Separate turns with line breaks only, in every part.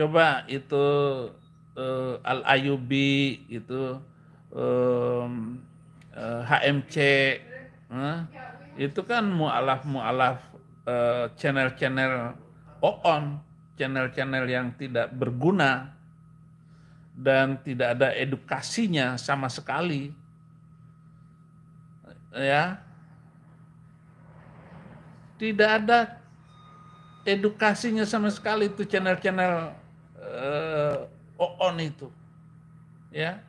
Coba itu Al-Ayubi itu HMC, eh, itu kan mualaf-mualaf, channel-channel on, channel-channel yang tidak berguna dan tidak ada edukasinya sama sekali, ya. Tidak ada edukasinya sama sekali itu channel-channel on itu, ya.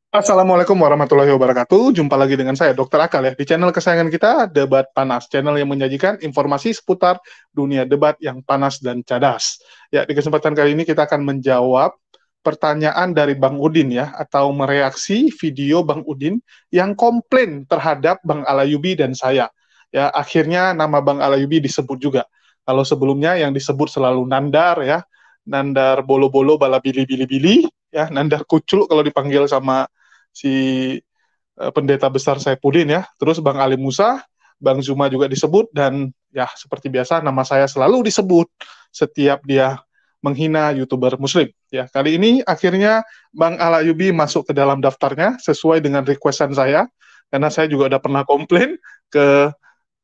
Assalamualaikum warahmatullahi wabarakatuh. Jumpa lagi dengan saya, Dr. Akal ya, di channel kesayangan kita, Debat Panas. Channel yang menyajikan informasi seputar dunia debat yang panas dan cadas. Ya, di kesempatan kali ini kita akan menjawab pertanyaan dari Bang Udin ya, atau mereaksi video Bang Udin yang komplain terhadap Bang Alayubi dan saya. Ya, akhirnya nama Bang Alayubi disebut juga. Kalau sebelumnya yang disebut selalu Nandar ya, Nandar bolo-bolo bala bili-bili-bili, ya, Nandar kucul kalau dipanggil sama si pendeta besar Saipudin ya. Terus Bang Ali Musa, Bang Zuma juga disebut dan ya seperti biasa nama saya selalu disebut setiap dia menghina YouTuber Muslim. Ya, kali ini akhirnya Bang Alayubi masuk ke dalam daftarnya sesuai dengan requestan saya karena saya juga udah pernah komplain ke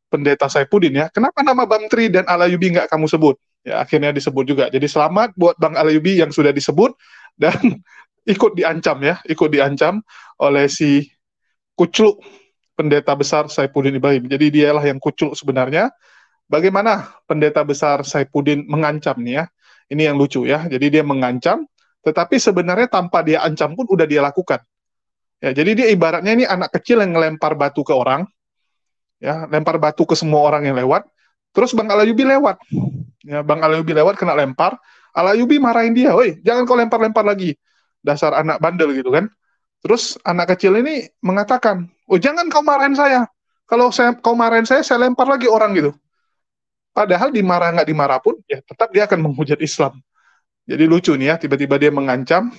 pendeta Saipudin ya. Kenapa nama Bang Tri dan Alayubi nggak kamu sebut? Ya, akhirnya disebut juga. Jadi selamat buat Bang Alayubi yang sudah disebut dan ikut diancam ya, ikut diancam oleh si kucluk pendeta besar Saipudin Ibrahim. Jadi dialah yang kucluk sebenarnya. Bagaimana pendeta besar Saipudin mengancam nih ya? Ini yang lucu ya. Jadi dia mengancam, tetapi sebenarnya tanpa dia ancam pun udah dia lakukan. Ya, jadi dia ibaratnya ini anak kecil yang ngelempar batu ke orang, ya, lempar batu ke semua orang yang lewat. Terus Bang Alayubi lewat. Ya, Bang Alayubi lewat kena lempar. Alayubi marahin dia, "Woi, jangan kau lempar-lempar lagi. Dasar anak bandel," gitu kan. Terus anak kecil ini mengatakan, "Oh, jangan kau marahin saya. Kalau kau marahin saya lempar lagi orang," gitu. Padahal dimarah nggak dimarah pun, ya tetap dia akan menghujat Islam. Jadi lucu nih ya, tiba-tiba dia mengancam.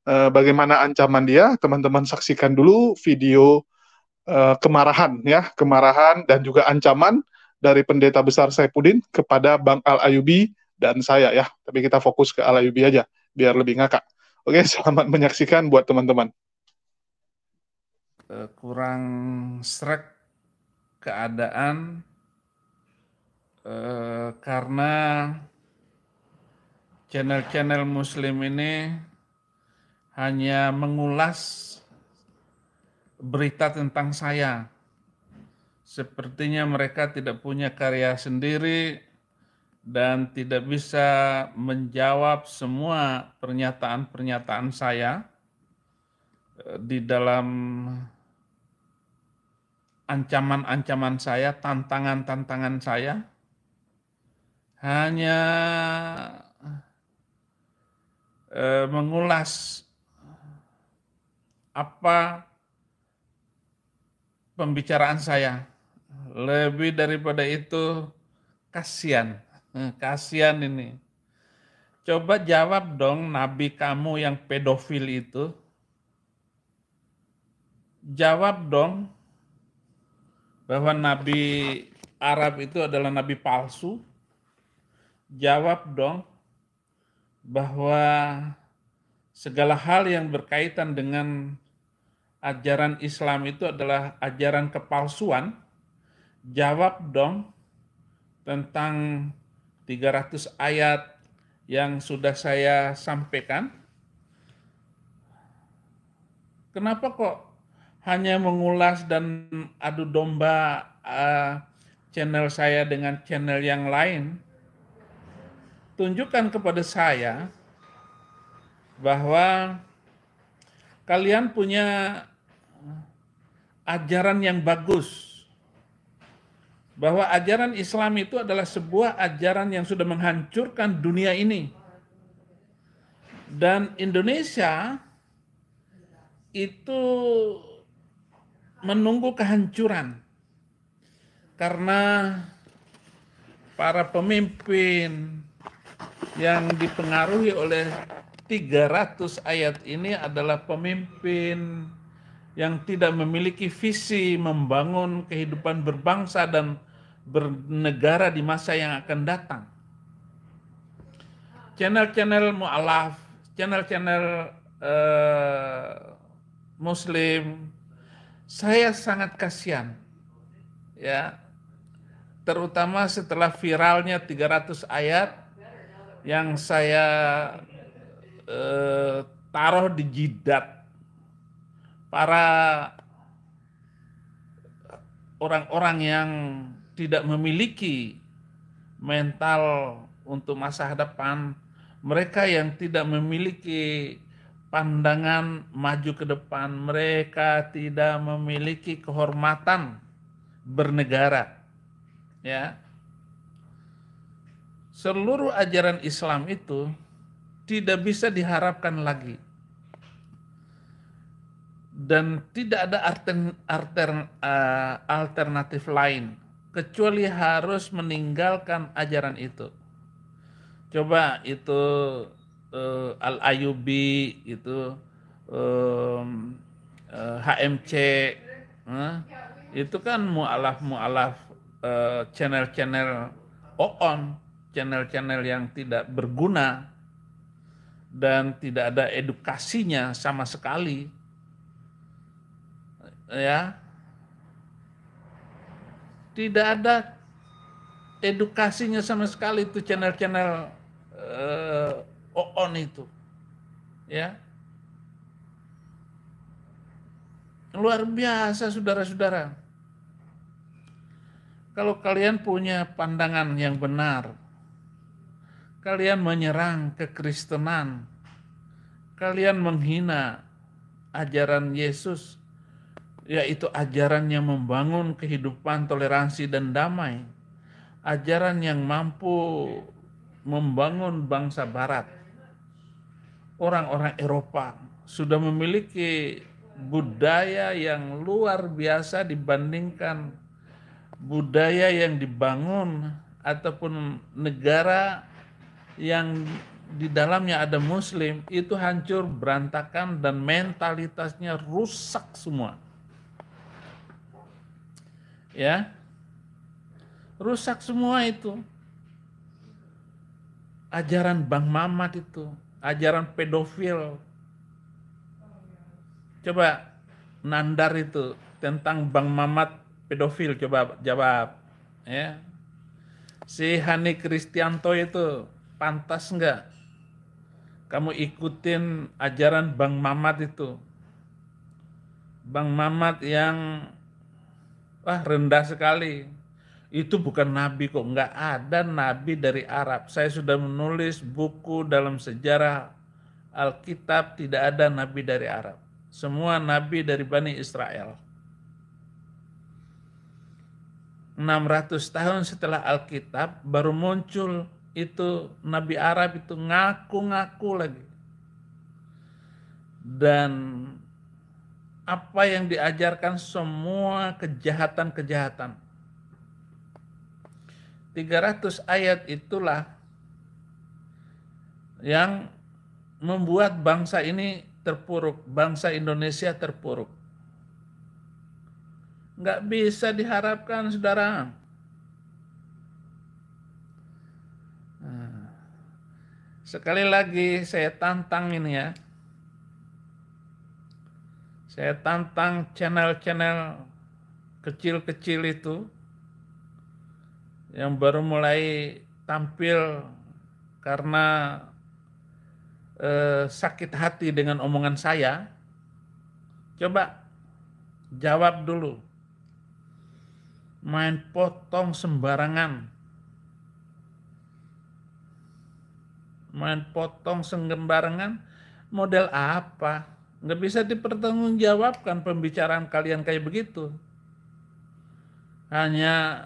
Bagaimana ancaman dia? Teman-teman saksikan dulu video kemarahan ya, kemarahan dan juga ancaman dari pendeta besar Saipudin kepada Bang Al Ayubi dan saya ya. Tapi kita fokus ke Al Ayubi aja biar lebih ngakak. Oke, selamat menyaksikan buat teman-teman.
Kurang srek keadaan, karena channel-channel Muslim ini hanya mengulas berita tentang saya. Sepertinya mereka tidak punya karya sendiri dan tidak bisa menjawab semua pernyataan-pernyataan saya di dalam ancaman-ancaman saya, tantangan-tantangan saya. Hanya mengulas apa pembicaraan saya. Lebih daripada itu, kasihan. Kasihan ini. Coba jawab dong nabi kamu yang pedofil itu. Jawab dong bahwa nabi Arab itu adalah nabi palsu. Jawab dong bahwa segala hal yang berkaitan dengan ajaran Islam itu adalah ajaran kepalsuan. Jawab dong tentang 300 ayat yang sudah saya sampaikan. Kenapa kok hanya mengulas dan adu domba channel saya dengan channel yang lain? Tunjukkan kepada saya bahwa kalian punya ajaran yang bagus, bahwa ajaran Islam itu adalah sebuah ajaran yang sudah menghancurkan dunia ini. Dan Indonesia itu menunggu kehancuran karena para pemimpin yang dipengaruhi oleh 300 ayat ini adalah pemimpin yang tidak memiliki visi membangun kehidupan berbangsa dan bernegara di masa yang akan datang. channel-channel mu'alaf, channel-channel Muslim, saya sangat kasihan, ya, terutama setelah viralnya 300 ayat yang saya taruh di jidat para orang-orang yang tidak memiliki mental untuk masa depan, mereka yang tidak memiliki pandangan maju ke depan, mereka tidak memiliki kehormatan bernegara, ya. Seluruh ajaran Islam itu tidak bisa diharapkan lagi, dan tidak ada alternatif lain kecuali harus meninggalkan ajaran itu. Coba itu Al-Ayyubi, itu HMC, itu kan mu'alaf channel-channel OON, channel-channel yang tidak berguna dan tidak ada edukasinya sama sekali, ya. Tidak ada edukasinya sama sekali itu channel-channel OON itu, ya. Luar biasa, saudara-saudara. Kalau kalian punya pandangan yang benar, kalian menyerang kekristenan, kalian menghina ajaran Yesus, yaitu ajaran yang membangun kehidupan toleransi dan damai, ajaran yang mampu membangun bangsa Barat. Orang-orang Eropa sudah memiliki budaya yang luar biasa dibandingkan budaya yang dibangun ataupun negara yang di dalamnya ada Muslim, itu hancur berantakan dan mentalitasnya rusak semua. Ya, rusak semua itu. Ajaran Bang Mamat itu, ajaran pedofil. Coba Nandar itu tentang Bang Mamat pedofil, coba jawab, ya. Si Hani Kristianto itu pantas enggak kamu ikutin ajaran Bang Mamat itu? Bang Mamat yang rendah sekali. Itu bukan nabi kok, enggak ada nabi dari Arab. Saya sudah menulis buku dalam sejarah Alkitab, tidak ada nabi dari Arab. Semua nabi dari Bani Israel. 600 tahun setelah Alkitab baru muncul itu nabi Arab itu ngaku-ngaku lagi. Dan apa yang diajarkan semua kejahatan-kejahatan. 300 ayat itulah yang membuat bangsa ini terpuruk, bangsa Indonesia terpuruk. Nggak bisa diharapkan, saudara. Sekali lagi saya tantang ini ya. Saya tantang channel-channel kecil-kecil itu yang baru mulai tampil karena sakit hati dengan omongan saya. Coba jawab dulu. Main potong sembarangan. Main potong sembarangan, model apa? Nggak bisa dipertanggungjawabkan pembicaraan kalian kayak begitu. Hanya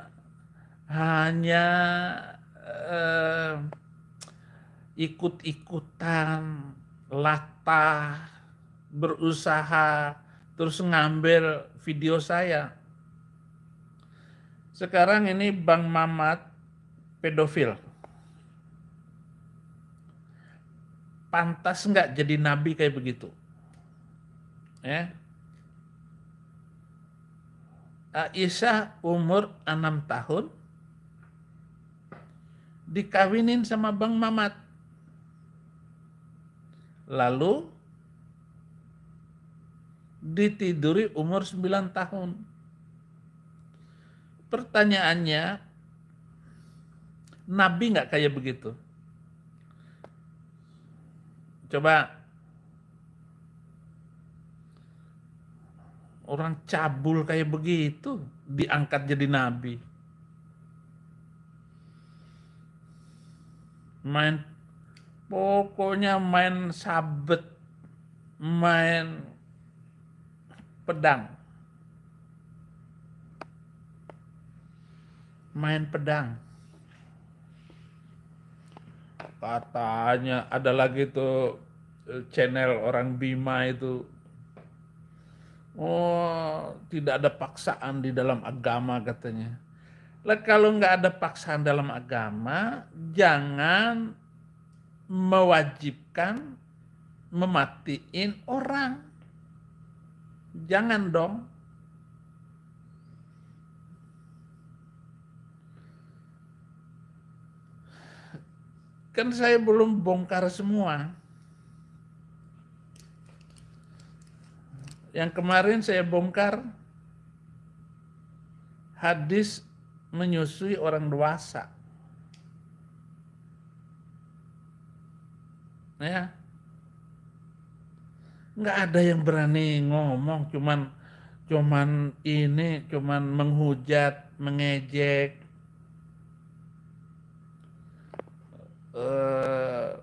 ikut-ikutan, latah, berusaha, terus ngambil video saya. Sekarang ini Bang Mamat pedofil. Pantas nggak jadi nabi kayak begitu? Ya. Aisyah umur 6 tahun dikawinin sama Bang Mamat. Lalu ditiduri umur 9 tahun. Pertanyaannya, Nabi nggak kayak begitu? Coba orang cabul kayak begitu diangkat jadi Nabi. Pokoknya main sabet, main pedang. Main pedang. Katanya ada lagi tuh channel orang Bima itu. Oh, tidak ada paksaan di dalam agama katanya. Lah kalau nggak ada paksaan dalam agama, jangan mewajibkan mematiin orang. Jangan dong. Kan saya belum bongkar semua. Yang kemarin saya bongkar hadis menyusui orang dewasa. Ya. Nggak ada yang berani ngomong, cuman menghujat, mengejek.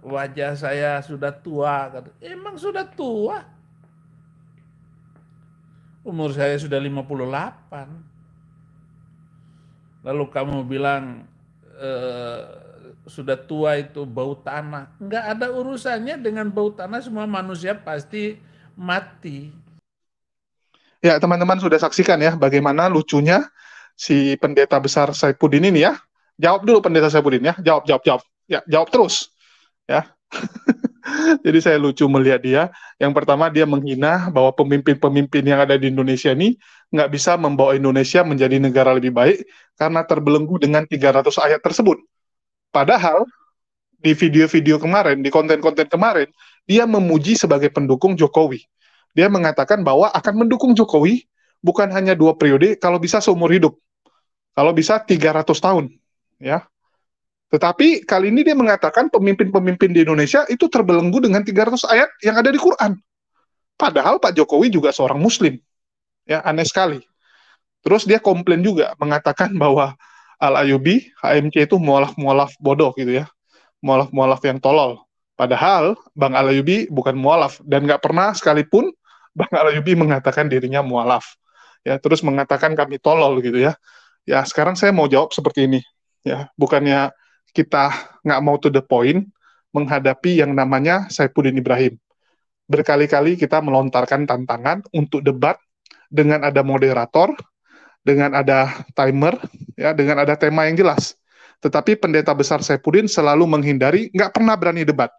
Wajah saya sudah tua. Emang sudah tua? Umur saya sudah 58. Lalu kamu bilang sudah tua itu bau tanah. Nggak ada urusannya dengan bau tanah, semua manusia pasti mati.
Ya, teman-teman sudah saksikan ya bagaimana lucunya si pendeta besar Saifuddin ini ya. Jawab dulu pendeta Saifuddin ya. Jawab. Ya, jawab terus. Ya. Jadi saya lucu melihat dia. Yang pertama dia menghina bahwa pemimpin-pemimpin yang ada di Indonesia ini nggak bisa membawa Indonesia menjadi negara lebih baik karena terbelenggu dengan 300 ayat tersebut. Padahal di video-video kemarin, di konten-konten kemarin, dia memuji sebagai pendukung Jokowi. Dia mengatakan bahwa akan mendukung Jokowi bukan hanya 2 periode, kalau bisa seumur hidup. Kalau bisa 300 tahun. Ya. Tetapi kali ini dia mengatakan pemimpin-pemimpin di Indonesia itu terbelenggu dengan 300 ayat yang ada di Quran. Padahal Pak Jokowi juga seorang Muslim. Ya, aneh sekali. Terus dia komplain juga, mengatakan bahwa Al-Ayyubi, HMC itu mualaf-mualaf bodoh gitu ya. Mualaf-mualaf yang tolol. Padahal Bang Al-Ayyubi bukan mualaf. Dan nggak pernah sekalipun Bang Al-Ayyubi mengatakan dirinya mualaf. Ya, terus mengatakan kami tolol gitu ya. Ya, sekarang saya mau jawab seperti ini. Ya, bukannya kita nggak mau to the point menghadapi yang namanya Saifuddin Ibrahim. Berkali-kali kita melontarkan tantangan untuk debat dengan ada moderator, dengan ada timer, ya, dengan ada tema yang jelas. Tetapi pendeta besar Saifuddin selalu menghindari, nggak pernah berani debat.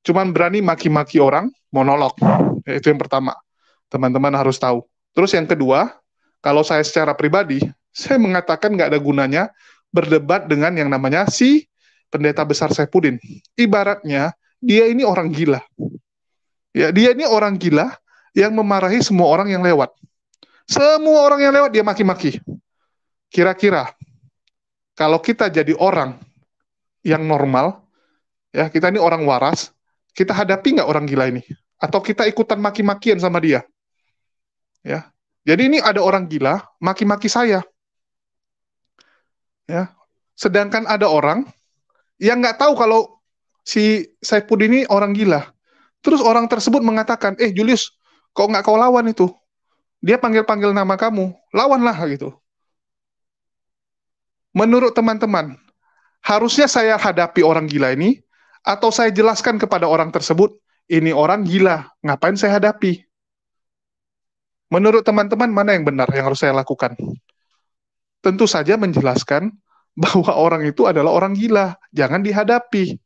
Cuman berani maki-maki orang, monolog. Ya, itu yang pertama. Teman-teman harus tahu. Terus yang kedua, kalau saya secara pribadi, saya mengatakan nggak ada gunanya berdebat dengan yang namanya si pendeta besar Saifuddin. Ibaratnya, dia ini orang gila. Ya, dia ini orang gila yang memarahi semua orang yang lewat. Semua orang yang lewat dia maki-maki. Kira-kira, kalau kita jadi orang yang normal, ya kita ini orang waras, kita hadapi nggak orang gila ini? Atau kita ikutan maki-makian sama dia? Ya, jadi ini ada orang gila maki-maki saya. Ya, sedangkan ada orang yang nggak tahu kalau si Saifuddin ini orang gila. Terus orang tersebut mengatakan, Julius, kok nggak kau lawan itu? Dia panggil-panggil nama kamu, lawanlah gitu. Menurut teman-teman, harusnya saya hadapi orang gila ini, atau saya jelaskan kepada orang tersebut, ini orang gila, ngapain saya hadapi? Menurut teman-teman, mana yang benar yang harus saya lakukan? Tentu saja menjelaskan bahwa orang itu adalah orang gila, jangan dihadapi.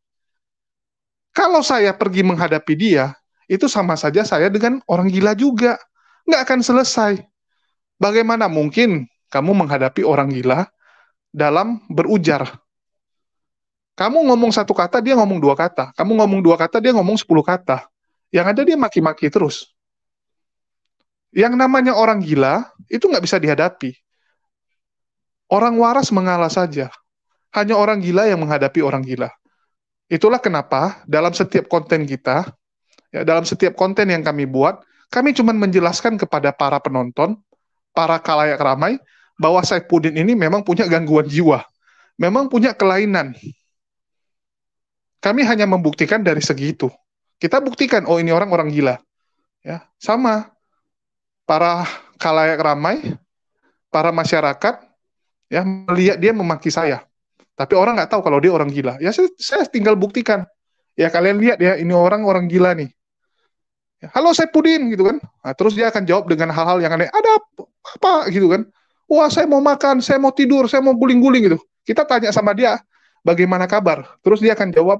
Kalau saya pergi menghadapi dia, itu sama saja saya dengan orang gila juga. Nggak akan selesai. Bagaimana mungkin kamu menghadapi orang gila dalam berujar? Kamu ngomong 1 kata, dia ngomong 2 kata. Kamu ngomong 2 kata, dia ngomong 10 kata. Yang ada dia maki-maki terus. Yang namanya orang gila, itu nggak bisa dihadapi. Orang waras mengalah saja. Hanya orang gila yang menghadapi orang gila. Itulah kenapa dalam setiap konten kita, ya, dalam setiap konten yang kami buat, kami cuma menjelaskan kepada para penonton, para khalayak ramai, bahwa Saifuddin ini memang punya gangguan jiwa, memang punya kelainan. Kami hanya membuktikan dari segi itu. Kita buktikan, oh ini orang gila. Ya, sama para khalayak ramai, para masyarakat, ya melihat dia memaki saya. Tapi orang nggak tahu kalau dia orang gila. Ya saya tinggal buktikan. Ya kalian lihat ya, ini orang gila nih. Ya, halo Saifuddin gitu kan. Nah, terus dia akan jawab dengan hal-hal yang aneh. Ada apa gitu kan? Wah saya mau makan, saya mau tidur, saya mau guling-guling gitu. Kita tanya sama dia, bagaimana kabar? Terus dia akan jawab,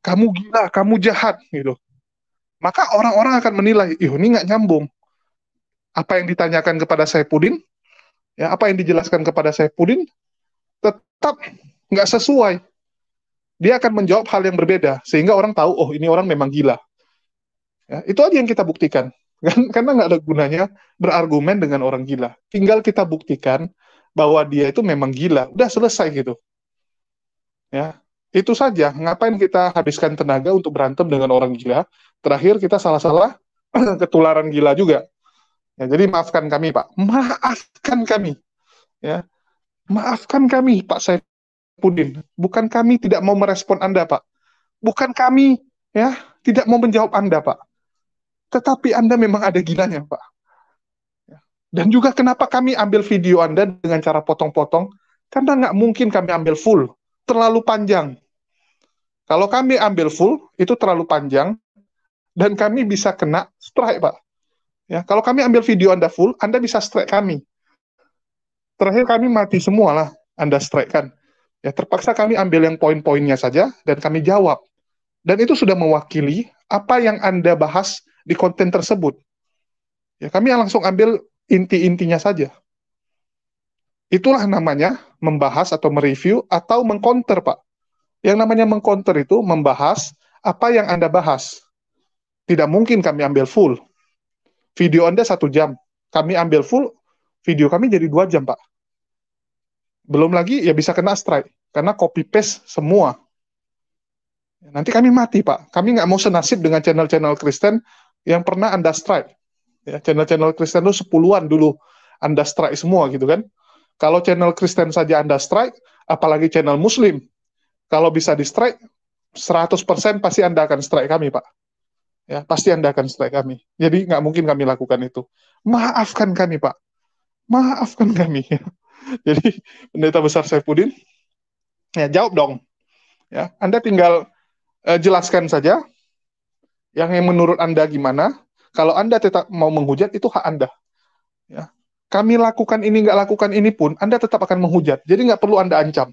kamu gila, kamu jahat gitu. Maka orang-orang akan menilai, ini nggak nyambung. Apa yang ditanyakan kepada Saifuddin, ya apa yang dijelaskan kepada Saifuddin, tetap nggak sesuai. Dia akan menjawab hal yang berbeda, sehingga orang tahu, oh ini orang memang gila. Ya, itu aja yang kita buktikan. Karena nggak ada gunanya berargumen dengan orang gila. Tinggal kita buktikan bahwa dia itu memang gila. Udah selesai gitu. Ya, itu saja. Ngapain kita habiskan tenaga untuk berantem dengan orang gila? Terakhir kita salah-salah ketularan gila juga. Ya, jadi maafkan kami, Pak. Maafkan kami. Ya, maafkan kami, Pak Saifuddin. Bukan kami tidak mau merespon Anda, Pak. Bukan kami ya tidak mau menjawab Anda, Pak. Tetapi Anda memang ada gilanya, Pak. Dan juga kenapa kami ambil video Anda dengan cara potong-potong? Karena nggak mungkin kami ambil full. Terlalu panjang. Kalau kami ambil full, itu terlalu panjang, dan kami bisa kena strike, Pak. Ya, kalau kami ambil video Anda full, Anda bisa strike kami. Terakhir kami mati semua lah, Anda strike kan. Ya, terpaksa kami ambil yang poin-poinnya saja, dan kami jawab. Dan itu sudah mewakili apa yang Anda bahas di konten tersebut. Ya, kami langsung ambil inti-intinya saja. Itulah namanya membahas atau mereview atau mengcounter, Pak. Yang namanya mengcounter itu membahas apa yang Anda bahas. Tidak mungkin kami ambil full. Video Anda 1 jam. Kami ambil full, video kami jadi 2 jam, Pak. Belum lagi ya bisa kena strike. Karena copy-paste semua. Nanti kami mati, Pak. Kami nggak mau senasib dengan channel-channel Kristen yang pernah Anda strike. Ya, channel-channel Kristen itu 10-an dulu Anda strike semua gitu kan. Kalau channel Kristen saja Anda strike, apalagi channel Muslim. Kalau bisa di strike, 100% pasti Anda akan strike kami, Pak. Ya, pasti Anda akan strike kami. Jadi nggak mungkin kami lakukan itu. Maafkan kami, Pak. Maafkan kami. Jadi, Pendeta Besar Saifuddin, ya jawab dong. Ya, Anda tinggal jelaskan saja yang menurut Anda gimana. Kalau Anda tetap mau menghujat, itu hak Anda. Ya. Kami lakukan ini, nggak lakukan ini pun, Anda tetap akan menghujat. Jadi nggak perlu Anda ancam.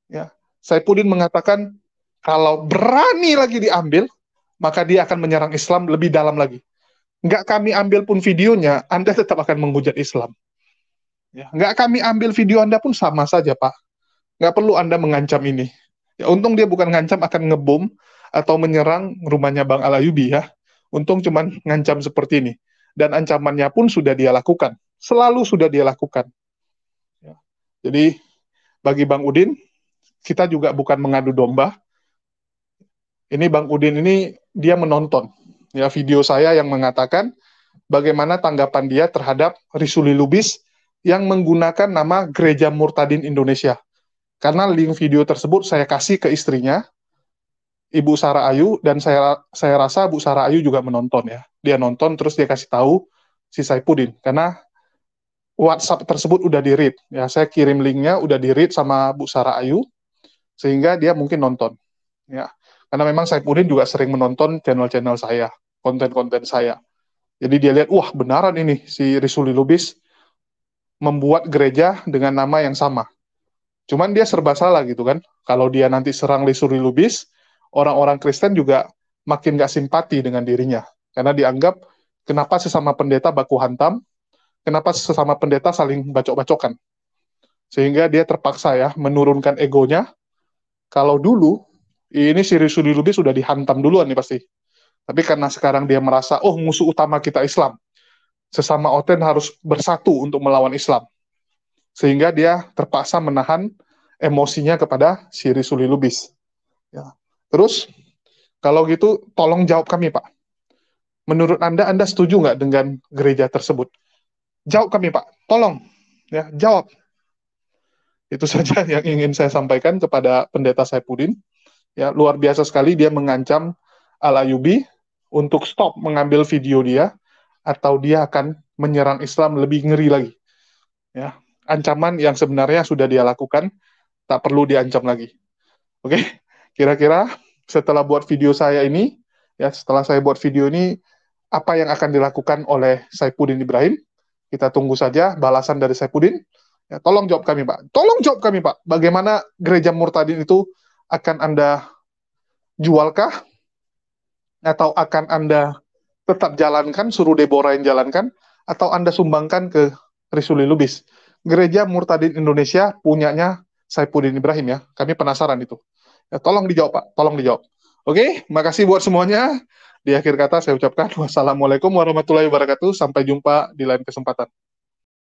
Ya. Saifuddin mengatakan, kalau berani lagi diambil, maka dia akan menyerang Islam lebih dalam lagi. Nggak kami ambil pun videonya, Anda tetap akan menghujat Islam. Ya. Nggak kami ambil video Anda pun sama saja, Pak. Nggak perlu Anda mengancam ini. Ya, untung dia bukan ngancam akan ngebom atau menyerang rumahnya Bang Alayubi ya. Untung cuman ngancam seperti ini. Dan ancamannya pun sudah dia lakukan. Selalu sudah dia lakukan. Ya. Jadi, bagi Bang Udin, kita juga bukan mengadu domba. Ini Bang Udin ini, dia menonton ya video saya yang mengatakan bagaimana tanggapan dia terhadap Risuli Lubis yang menggunakan nama Gereja Murtadin Indonesia. Karena link video tersebut saya kasih ke istrinya, Ibu Sarah Ayu, dan saya rasa Bu Sarah Ayu juga menonton ya. Dia nonton terus dia kasih tahu si Saifuddin karena WhatsApp tersebut udah di-read ya. Saya kirim linknya udah di-read sama Bu Sarah Ayu sehingga dia mungkin nonton ya. Karena memang Saifuddin juga sering menonton channel-channel saya, konten-konten saya. Jadi dia lihat, wah benaran ini si Risuli Lubis membuat gereja dengan nama yang sama. Cuman dia serba salah gitu kan. Kalau dia nanti serang Risuli Lubis, orang-orang Kristen juga makin gak simpati dengan dirinya. Karena dianggap, kenapa sesama pendeta baku hantam, kenapa sesama pendeta saling bacok-bacokan. Sehingga dia terpaksa ya, menurunkan egonya. Kalau dulu, ini si Risuli Lubis sudah dihantam duluan nih pasti. Tapi karena sekarang dia merasa, oh musuh utama kita Islam, sesama Oten harus bersatu untuk melawan Islam. Sehingga dia terpaksa menahan emosinya kepada si Risuli Lubis. Ya. Terus, kalau gitu tolong jawab kami Pak. Menurut Anda setuju nggak dengan gereja tersebut? Jawab kami Pak, tolong. Ya, jawab. Itu saja yang ingin saya sampaikan kepada Pendeta Saipudin. Ya, luar biasa sekali dia mengancam Al-Ayubi untuk stop mengambil video dia atau dia akan menyerang Islam lebih ngeri lagi. Ya, ancaman yang sebenarnya sudah dia lakukan, tak perlu diancam lagi. Oke, kira-kira setelah buat video saya ini, ya setelah saya buat video ini, apa yang akan dilakukan oleh Saipudin Ibrahim? Kita tunggu saja balasan dari Saipudin. Ya, tolong jawab kami, Pak. Tolong jawab kami, Pak. Bagaimana gereja murtadin itu akan Anda jualkah? Atau akan Anda tetap jalankan, suruh Deborah yang jalankan? Atau Anda sumbangkan ke Risuli Lubis? Gereja murtadin Indonesia punyanya Saipudin Ibrahim ya. Kami penasaran itu. Ya, tolong dijawab, Pak. Tolong dijawab. Oke, makasih buat semuanya. Di akhir kata saya ucapkan wassalamualaikum warahmatullahi wabarakatuh. Sampai jumpa di lain kesempatan.